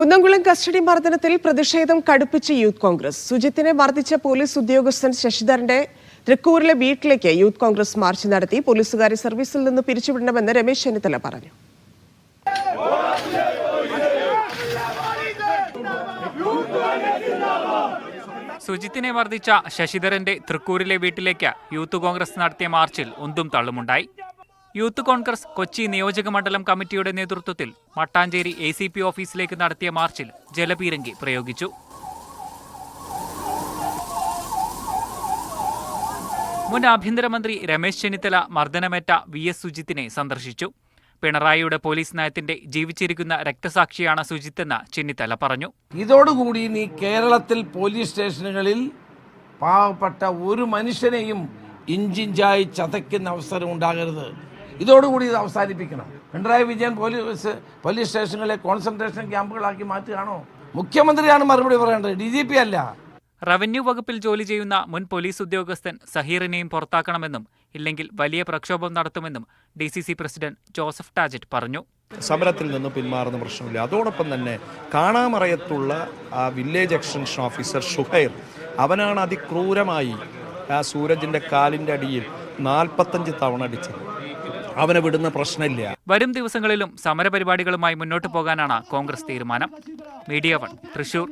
Kunnamkulam custody മർദ്ദനത്തിൽ പ്രതിഷേധം കടുപ്പിച്ച് youth Congress. സുജിത്തിനെ മർദ്ദിച്ച police ഉദ്യോഗസ്ഥൻ ശശിധരന്റെ തൃക്കൂരിലെ വീട്ടിലേക്ക് യൂത്ത് കോൺഗ്രസ് മാർച്ച് നടത്തി. പോലീസുകാരെ സർവീസിൽ നിന്ന് പിരിച്ചുവിടണമെന്ന് രമേശ് ചെന്നിത്തല പറഞ്ഞു. സുജിത്തിനെ മർദ്ദിച്ച ശശിധരന്റെ തൃക്കൂരിലെ വീട്ടിലേക്ക് യൂത്ത് കോൺഗ്രസ് നടത്തിയ മാർച്ചിൽ ഉന്തും തള്ളുമുണ്ടായി. യൂത്ത് കോൺഗ്രസ് കൊച്ചി നിയോജക മണ്ഡലം കമ്മിറ്റിയുടെ നേതൃത്വത്തിൽ മട്ടാഞ്ചേരി ACP ഓഫീസിലേക്ക് നടത്തിയ മാർച്ചിൽ ജലപീരങ്കി പ്രയോഗിച്ചു. മുൻ ആഭ്യന്തരമന്ത്രി രമേശ് ചെന്നിത്തല മർദ്ദനമേറ്റ VS സുജിത്തിനെ സന്ദർശിച്ചു. പിണറായിയുടെ പോലീസ് നയത്തിന്റെ ജീവിച്ചിരിക്കുന്ന രക്തസാക്ഷിയാണ് സുജിത്തെന്ന് ചെന്നിത്തല പറഞ്ഞു. ഇതോടുകൂടി നീ കേരളത്തിൽ പോലീസ് സ്റ്റേഷനുകളിൽ പാവപ്പെട്ട ഒരു മനുഷ്യനെയും ഇഞ്ചിഞ്ചായി ചതയ്ക്കുന്ന അവസരം ഉണ്ടാകരുത്. ഇതോടുകൂടി ഇത് അവസാനിപ്പിക്കണം. പിണറായി വിജയൻ പോലീസ് സ്റ്റേഷനുകളെ കോൺസെൻട്രേഷൻ ക്യാമ്പുകളാക്കി മാറ്റുകയാണോ? മുഖ്യമന്ത്രിയാണ് മറുപടി പറയേണ്ടത്, DGP അല്ല. റവന്യൂ വകുപ്പിൽ ജോലി ചെയ്യുന്ന മുൻ പോലീസ് ഉദ്യോഗസ്ഥൻ സഹീറിനെയും പുറത്താക്കണമെന്നും ഇല്ലെങ്കിൽ വലിയ പ്രക്ഷോഭം നടത്തുമെന്നും DCC പ്രസിഡന്റ് ജോസഫ് ടാജറ്റ് പറഞ്ഞു. സമരത്തിൽ നിന്ന് പിന്മാറുന്ന പ്രശ്നമില്ല. അതോടൊപ്പം തന്നെ കാണാമറയത്തുള്ള ആ വില്ലേജ് എക്സ്റ്റൻഷൻ ഓഫീസർ ഷുഹൈർ, അവനാണ് അതിക്രൂരമായി ആ സൂരജിന്റെ കാലിന്റെ അടിയിൽ 45 തവണ അടിച്ചത്. അവനെ വിടുന്ന പ്രശ്നമില്ല. വരും ദിവസങ്ങളിലും സമരപരിപാടികളുമായി മുന്നോട്ടു പോകാനാണ് കോൺഗ്രസ് തീരുമാനം. മീഡിയ 1 തൃശൂർ.